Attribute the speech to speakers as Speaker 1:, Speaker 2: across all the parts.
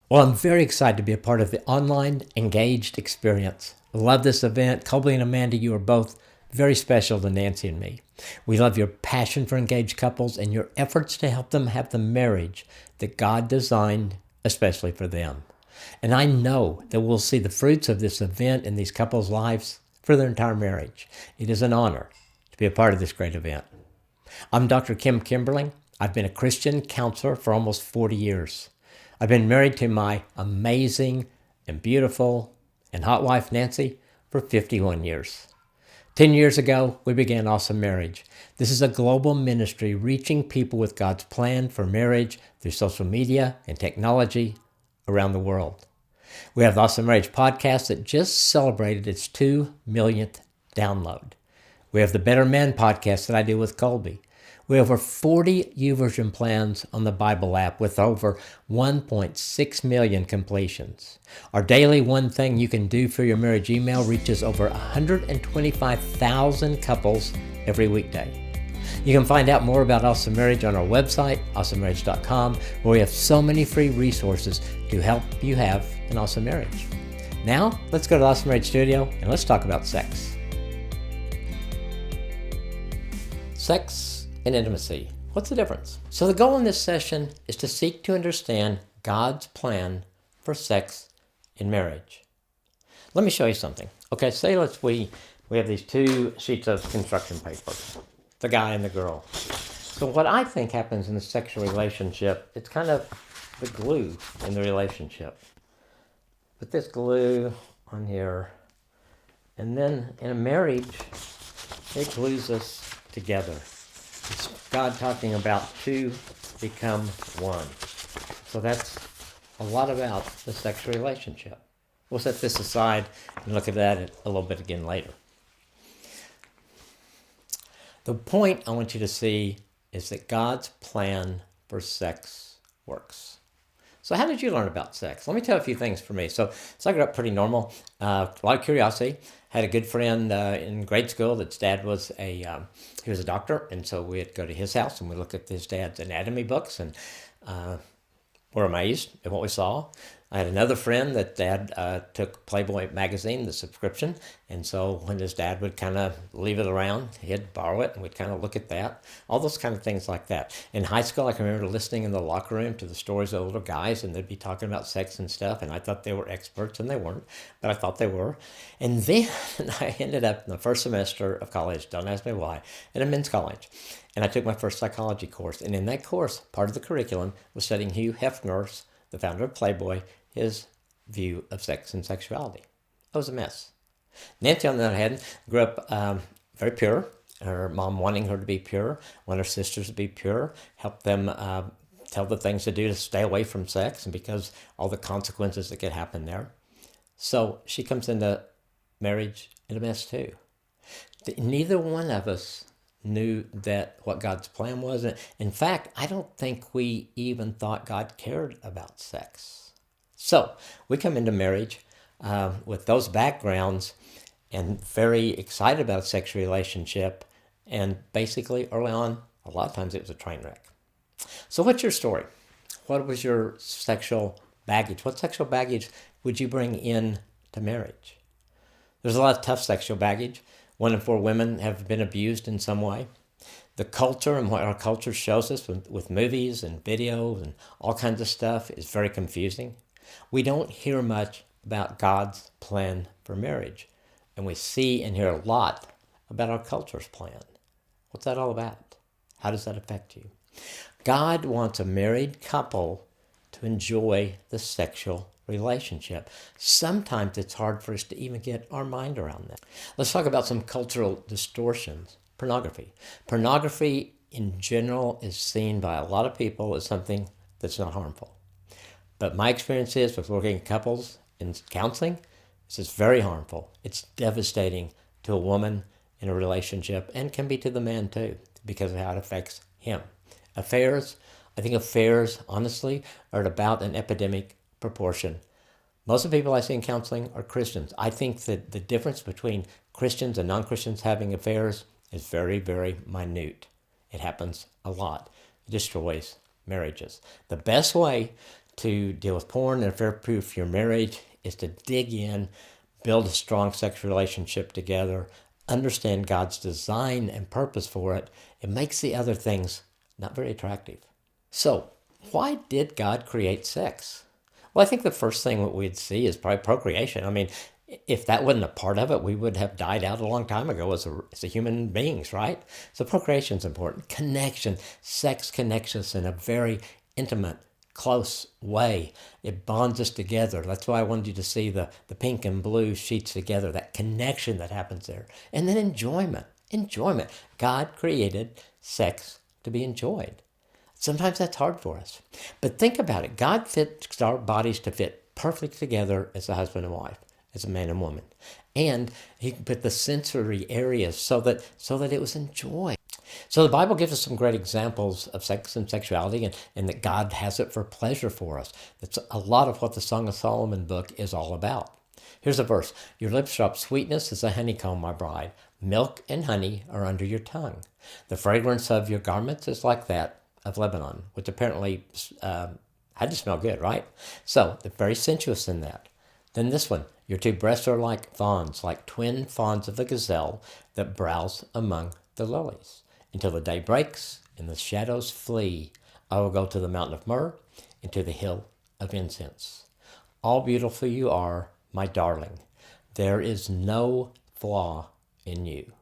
Speaker 1: Well, I'm very excited to be a part of the online Engaged experience. I love this event. Colby and Amanda, you are both very special to Nancy and me. We love your passion for engaged couples and your efforts to help them have the marriage that God designed especially for them. And I know that we'll see the fruits of this event in these couples' lives for their entire marriage. It is an honor to be a part of this great event. I'm Dr. Kim Kimberling. I've been a Christian counselor for almost 40 years. I've been married to my amazing and beautiful and hot wife, Nancy, for 51 years. 10 years ago, we began Awesome Marriage. This is a global ministry reaching people with God's plan for marriage through social media and technology around the world. We have the Awesome Marriage podcast that just celebrated its 2 millionth download. We have the Better Men podcast that I do with Colby. We have over 40 YouVersion plans on the Bible app with over 1.6 million completions. Our daily One Thing You Can Do for Your Marriage email reaches over 125,000 couples every weekday. You can find out more about Awesome Marriage on our website, awesomemarriage.com, where we have so many free resources to help you have an awesome marriage. Now, let's go to the Awesome Marriage Studio and let's talk about sex. Sex and intimacy. What's the difference? So the goal in this session is to seek to understand God's plan for sex in marriage. Let me show you something. Okay, say we have these two sheets of construction paper, the guy and the girl. So what I think happens in a sexual relationship, it's kind of the glue in the relationship. Put this glue on here, and then in a marriage, it glues us together. It's God talking about two become one. So that's a lot about the sexual relationship. We'll set this aside and look at that a little bit again later. The point I want you to see is that God's plan for sex works. So how did you learn about sex? Let me tell you a few things for me. So I grew up pretty normal, a lot of curiosity. Had a good friend in grade school that's dad was he was a doctor, and so we'd go to his house and we look at his dad's anatomy books and were amazed at what we saw. I had another friend that dad took Playboy magazine, the subscription, and so when his dad would kind of leave it around, he'd borrow it and we'd kind of look at that, all those kind of things like that. In high school, I can remember listening in the locker room to the stories of older guys, and they'd be talking about sex and stuff, and I thought they were experts, and they weren't, but I thought they were. And then I ended up in the first semester of college, don't ask me why, at a men's college. And I took my first psychology course, and in that course, part of the curriculum was studying Hugh Hefner's, the founder of Playboy, his view of sex and sexuality. It was a mess. Nancy, on the other hand, grew up very pure. Her mom wanting her to be pure, wanted her sisters to be pure, helped them tell the things to do to stay away from sex and because all the consequences that could happen there. So she comes into marriage in a mess too. Neither one of us knew that what God's plan was. In fact, I don't think we even thought God cared about sex. So we come into marriage with those backgrounds and very excited about a sexual relationship. And basically, early on, a lot of times it was a train wreck. So what's your story? What was your sexual baggage? What sexual baggage would you bring in to marriage? There's a lot of tough sexual baggage. 1 in 4 women have been abused in some way. The culture and what our culture shows us with movies and videos and all kinds of stuff is very confusing. We don't hear much about God's plan for marriage, and we see and hear a lot about our culture's plan. What's that all about? How does that affect you? God wants a married couple to enjoy the sexual relationship. Sometimes it's hard for us to even get our mind around that. Let's talk about some cultural distortions. Pornography. Pornography in general is seen by a lot of people as something that's not harmful. But my experience is with working with couples in counseling, this is very harmful. It's devastating to a woman in a relationship and can be to the man too because of how it affects him. Affairs, I think affairs, honestly, are at about an epidemic proportion. Most of the people I see in counseling are Christians. I think that the difference between Christians and non-Christians having affairs is very, very minute. It happens a lot. It destroys marriages. The best way to deal with porn and proof your marriage is to dig in, build a strong sexual relationship together, understand God's design and purpose for it. It makes the other things not very attractive. So, why did God create sex? Well, I think the first thing that we'd see is probably procreation. I mean, if that wasn't a part of it, we would have died out a long time ago as a human beings, right? So procreation is important. Connection. Sex connects us in a very intimate, close way. It bonds us together. That's why I wanted you to see the pink and blue sheets together, that connection that happens there. And then enjoyment. Enjoyment. God created sex to be enjoyed. Sometimes that's hard for us. But think about it. God fits our bodies to fit perfectly together as a husband and wife, as a man and woman. And he put the sensory areas so that it was enjoyed. So the Bible gives us some great examples of sex and sexuality, and that God has it for pleasure for us. That's a lot of what the Song of Solomon book is all about. Here's a verse. Your lips drop sweetness as a honeycomb, my bride. Milk and honey are under your tongue. The fragrance of your garments is like that of Lebanon, which apparently had to smell good, right? So they're very sensuous in that. Then this one, your two breasts are like fawns, like twin fawns of the gazelle that browse among the lilies. Until the day breaks and the shadows flee, I will go to the mountain of myrrh and to the hill of incense. All beautiful you are, my darling. There is no flaw in you.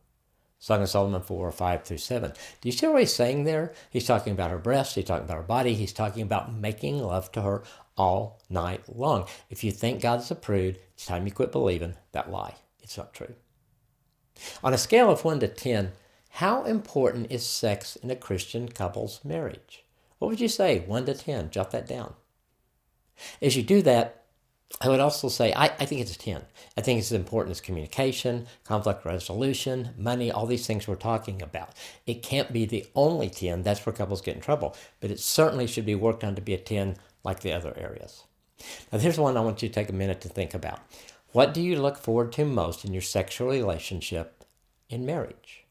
Speaker 1: Song of Solomon 4:5-7. Do you see what he's saying there? He's talking about her breasts. He's talking about her body. He's talking about making love to her all night long. If you think God's a prude, it's time you quit believing that lie. It's not true. On a scale of 1 to 10, how important is sex in a Christian couple's marriage? What would you say, 1 to 10? Jot that down. As you do that, I would also say, I think it's a 10. I think it's as important as communication, conflict resolution, money, all these things we're talking about. It can't be the only 10. That's where couples get in trouble. But it certainly should be worked on to be a 10 like the other areas. Now, here's one I want you to take a minute to think about. What do you look forward to most in your sexual relationship in marriage?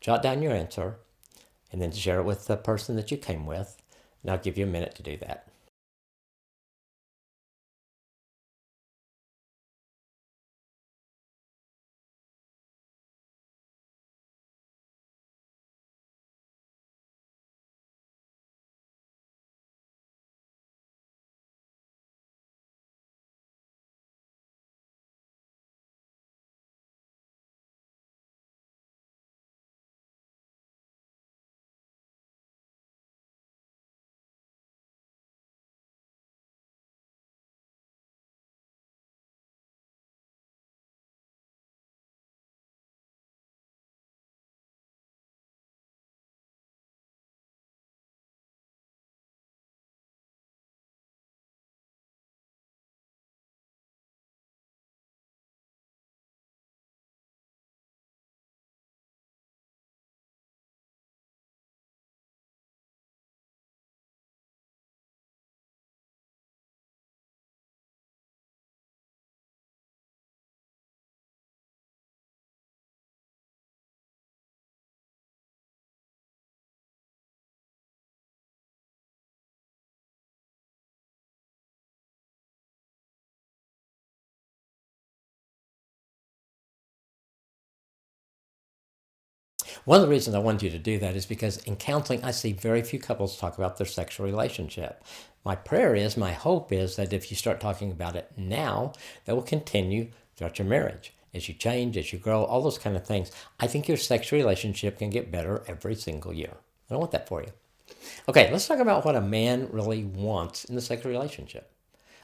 Speaker 1: Jot down your answer and then share it with the person that you came with. And I'll give you a minute to do that. One of the reasons I wanted you to do that is because in counseling, I see very few couples talk about their sexual relationship. My hope is that if you start talking about it now, that will continue throughout your marriage. As you change, as you grow, all those kind of things. I think your sexual relationship can get better every single year. I want that for you. Okay, let's talk about what a man really wants in the sexual relationship.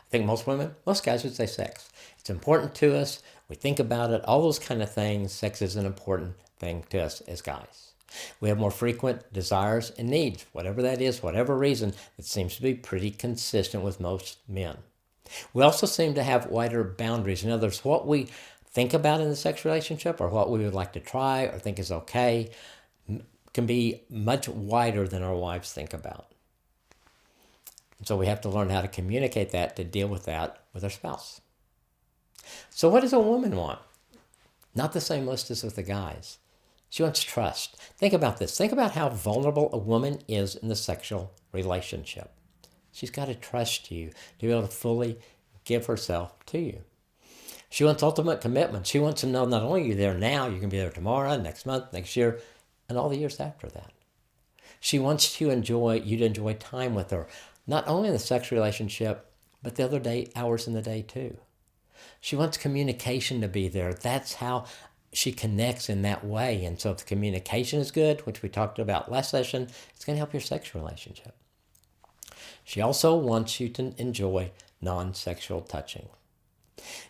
Speaker 1: I think most guys would say sex. It's important to us. We think about it, all those kind of things. Sex is an important thing to us as guys. We have more frequent desires and needs, whatever that is, whatever reason, it seems to be pretty consistent with most men. We also seem to have wider boundaries. In other words, what we think about in the sex relationship or what we would like to try or think is okay can be much wider than our wives think about. And so we have to learn how to communicate that, to deal with that with our spouse. So what does a woman want? Not the same list as with the guys. She wants trust. Think about this. Think about how vulnerable a woman is in the sexual relationship. She's got to trust you to be able to fully give herself to you. She wants ultimate commitment. She wants to know not only are you there now, you can be there tomorrow, next month, next year, and all the years after that. She wants you to enjoy time with her, not only in the sex relationship, but the other hours in the day too. She wants communication to be there. That's how she connects in that way. And so if the communication is good, which we talked about last session, it's going to help your sex relationship. She also wants you to enjoy non-sexual touching.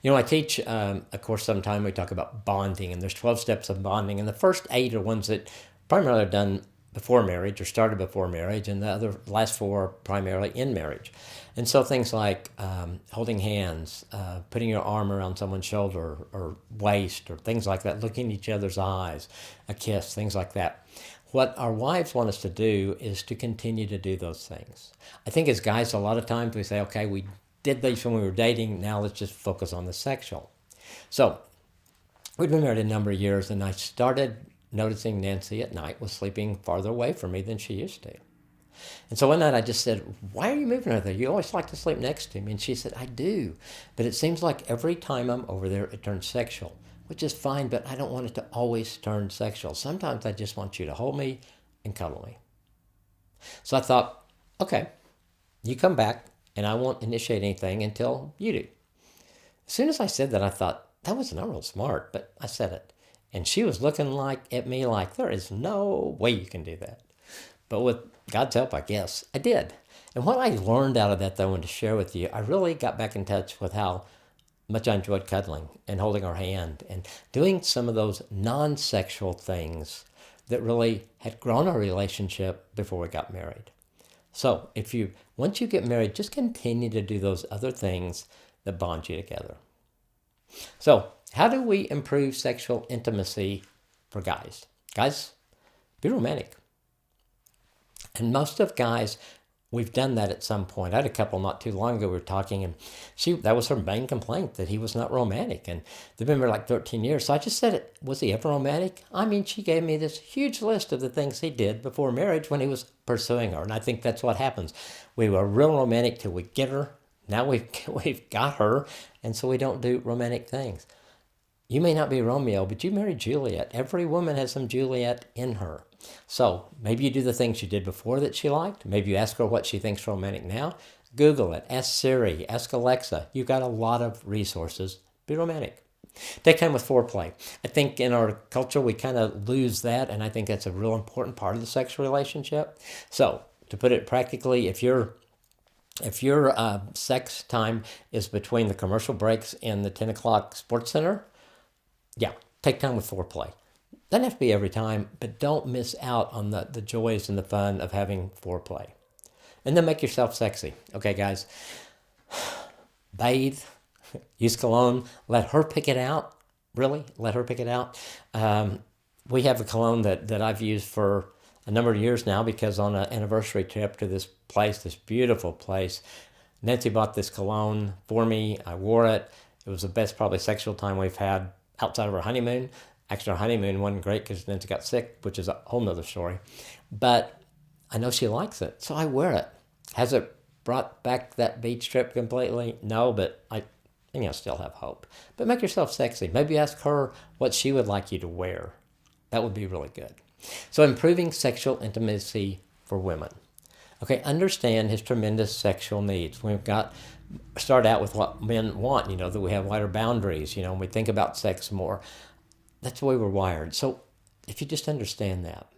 Speaker 1: You know, I teach a course sometime, we talk about bonding, and there's 12 steps of bonding. And the first 8 are ones that primarily are done before marriage or started before marriage, and the last 4 are primarily in marriage. And so things like holding hands, putting your arm around someone's shoulder or waist or things like that, looking in each other's eyes, a kiss, things like that. What our wives want us to do is to continue to do those things. I think as guys, a lot of times we say, okay, we did these when we were dating, now let's just focus on the sexual. So we'd been married a number of years, and I started noticing Nancy at night was sleeping farther away from me than she used to. And so one night I just said, why are you moving over there? You always like to sleep next to me. And she said, I do. But it seems like every time I'm over there, it turns sexual, which is fine, but I don't want it to always turn sexual. Sometimes I just want you to hold me and cuddle me. So I thought, okay, you come back and I won't initiate anything until you do. As soon as I said that, I thought, that was not real smart, but I said it. And she was looking at me like, there is no way you can do that. But with God's help, I guess, I did. And what I learned out of that, though, I wanted to share with you, I really got back in touch with how much I enjoyed cuddling and holding her hand and doing some of those non-sexual things that really had grown our relationship before we got married. So once you get married, just continue to do those other things that bond you together. So how do we improve sexual intimacy for guys? Guys, be romantic. And most of guys, we've done that at some point. I had a couple not too long ago, we were talking, and that was her main complaint, that he was not romantic. And they've been married like 13 years. So I just said, was he ever romantic? I mean, she gave me this huge list of the things he did before marriage when he was pursuing her. And I think that's what happens. We were real romantic till we get her. Now we've got her, and so we don't do romantic things. You may not be Romeo, but you married Juliet. Every woman has some Juliet in her. So maybe you do the things you did before that she liked. Maybe you ask her what she thinks romantic now. Google it. Ask Siri. Ask Alexa. You've got a lot of resources. Be romantic. Take time with foreplay. I think in our culture we kind of lose that, and I think that's a real important part of the sexual relationship. So to put it practically, if your sex time is between the commercial breaks and the 10 o'clock sports center, yeah, take time with foreplay. Doesn't have to be every time, but don't miss out on the joys and the fun of having foreplay. And then make yourself sexy. Okay, guys, bathe, use cologne, let her pick it out. Really, let her pick it out. We have a cologne that I've used for a number of years now because on an anniversary trip to this beautiful place, Nancy bought this cologne for me. I wore it. It was the best probably sexual time we've had outside of our honeymoon. Actually, our honeymoon wasn't great because Nancy got sick, which is a whole nother story. But I know she likes it, so I wear it. Has it brought back that beach trip completely? No, but I still have hope. But make yourself sexy. Maybe ask her what she would like you to wear. That would be really good. So improving sexual intimacy for women. Okay, understand his tremendous sexual needs. Start out with what men want, that we have wider boundaries, and we think about sex more. That's the way we're wired. So if you just understand that,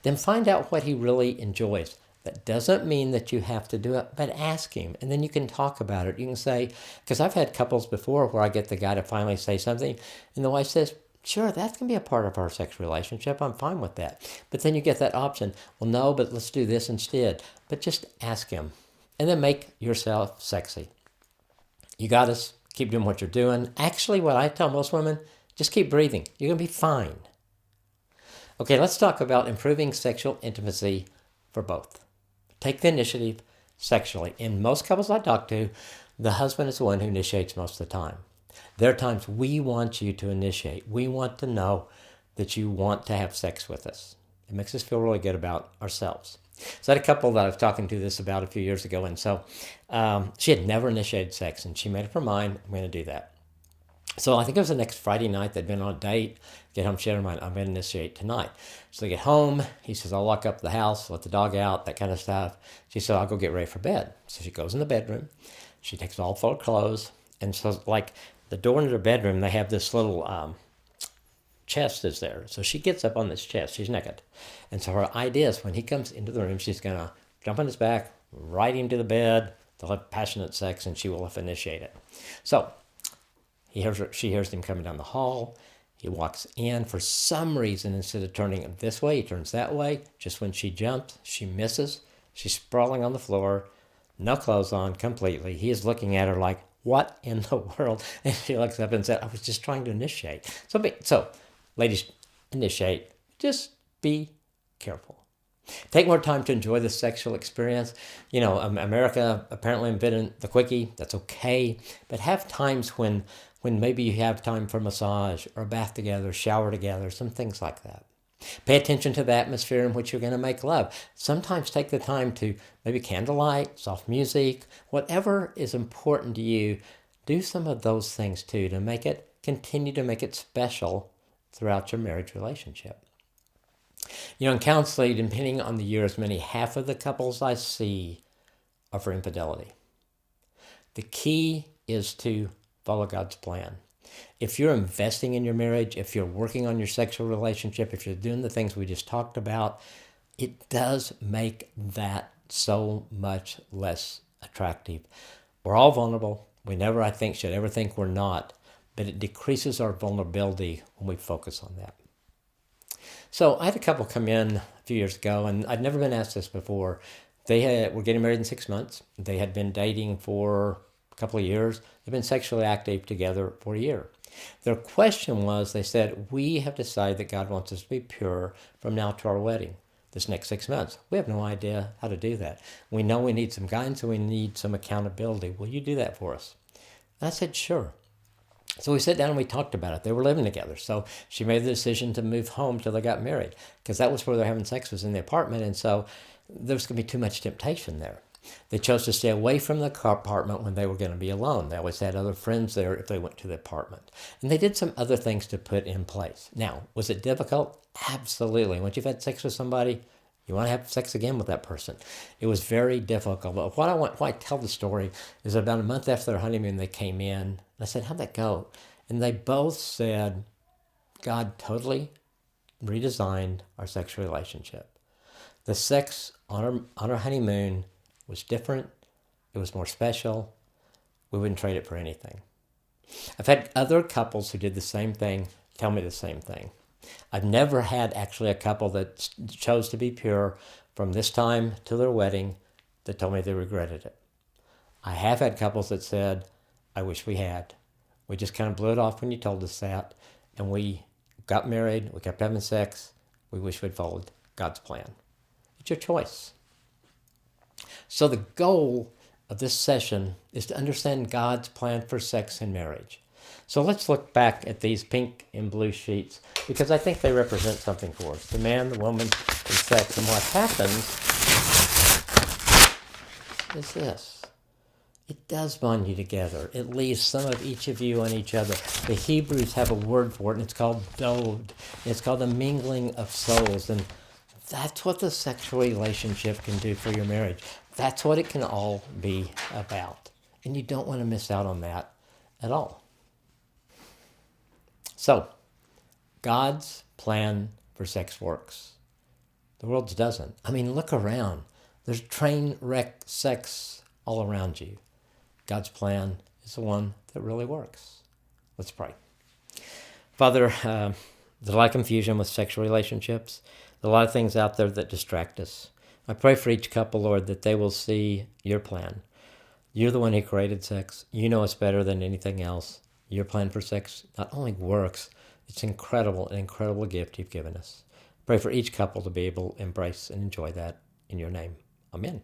Speaker 1: then find out what he really enjoys. That doesn't mean that you have to do it, but ask him, and then you can talk about it. You can say, because I've had couples before where I get the guy to finally say something, and the wife says, sure, that can be a part of our sex relationship. I'm fine with that. But then you get that option. Well, no, but let's do this instead. But just ask him, and then make yourself sexy. You got to keep doing what you're doing. Actually, what I tell most women, just keep breathing. You're going to be fine. Okay, let's talk about improving sexual intimacy for both. Take the initiative sexually. In most couples I talk to, the husband is the one who initiates most of the time. There are times we want you to initiate. We want to know that you want to have sex with us. It makes us feel really good about ourselves. So I had a couple that I was talking to this about a few years ago, and so she had never initiated sex, and she made up her mind, I'm going to do that. So I think it was the next Friday night. They'd been on a date. Get home, she had her mind, I'm going to initiate tonight. So they get home. He says, I'll lock up the house, let the dog out, that kind of stuff. She said, I'll go get ready for bed. So she goes in the bedroom. She takes all full clothes. And so, like, the door into the bedroom, they have this little chest is there. So she gets up on this chest. She's naked. And so her idea is when he comes into the room, she's going to jump on his back, ride him to the bed. They'll have passionate sex, and she will initiate it. So she hears him coming down the hall. He walks in. For some reason, instead of turning this way, he turns that way. Just when she jumps, she misses. She's sprawling on the floor, no clothes on, completely. He is looking at her like, what in the world? And she looks up and said, I was just trying to initiate. So ladies, initiate. Just be careful. Take more time to enjoy the sexual experience. You know, America apparently invented the quickie. That's okay. But have times when maybe you have time for massage or a bath together, shower together, some things like that. Pay attention to the atmosphere in which you're going to make love. Sometimes take the time to maybe candlelight, soft music, whatever is important to you. Do some of those things too to continue to make it special throughout your marriage relationship. You know, in counseling, depending on the years, half of the couples I see are for infidelity. The key is to follow God's plan. If you're investing in your marriage, if you're working on your sexual relationship, if you're doing the things we just talked about, it does make that so much less attractive. We're all vulnerable. We never, I think, should ever think we're not, but it decreases our vulnerability when we focus on that. So I had a couple come in a few years ago, and I'd never been asked this before. They were getting married in 6 months. They had been dating for a couple of years. They've been sexually active together for a year. Their question was, they said, we have decided that God wants us to be pure from now to our wedding, this next 6 months. We have no idea how to do that. We know we need some guidance and we need some accountability. Will you do that for us? And I said, sure. So we sat down and we talked about it. They were living together. So she made the decision to move home till they got married, because that was where they're having sex, was in the apartment. And so there was going to be too much temptation there. They chose to stay away from the apartment when they were going to be alone. They always had other friends there if they went to the apartment. And they did some other things to put in place. Now, was it difficult? Absolutely. Once you've had sex with somebody, you want to have sex again with that person. It was very difficult. But why I tell the story is about a month after their honeymoon, they came in. And I said, how'd that go? And they both said, God totally redesigned our sexual relationship. The sex on our honeymoon was different. It was more special. We wouldn't trade it for anything. I've had other couples who did the same thing tell me the same thing. I've never had actually a couple that chose to be pure from this time to their wedding that told me they regretted it. I have had couples that said, I wish we had. We just kind of blew it off when you told us that, and we got married, we kept having sex, we wish we'd followed God's plan. It's your choice. So the goal of this session is to understand God's plan for sex and marriage. So let's look back at these pink and blue sheets, because I think they represent something for us. The man, the woman, and sex. And what happens is this. It does bond you together. It leaves some of each of you on each other. The Hebrews have a word for it, and it's called dod. It's called the mingling of souls. And that's what the sexual relationship can do for your marriage. That's what it can all be about. And you don't want to miss out on that at all. So, God's plan for sex works. The world's doesn't. I mean, look around. There's train wreck sex all around you. God's plan is the one that really works. Let's pray. Father, there's a lot of confusion with sexual relationships. There's a lot of things out there that distract us. I pray for each couple, Lord, that they will see your plan. You're the one who created sex. You know us better than anything else. Your plan for sex not only works, it's incredible, an incredible gift you've given us. Pray for each couple to be able to embrace and enjoy that in your name. Amen.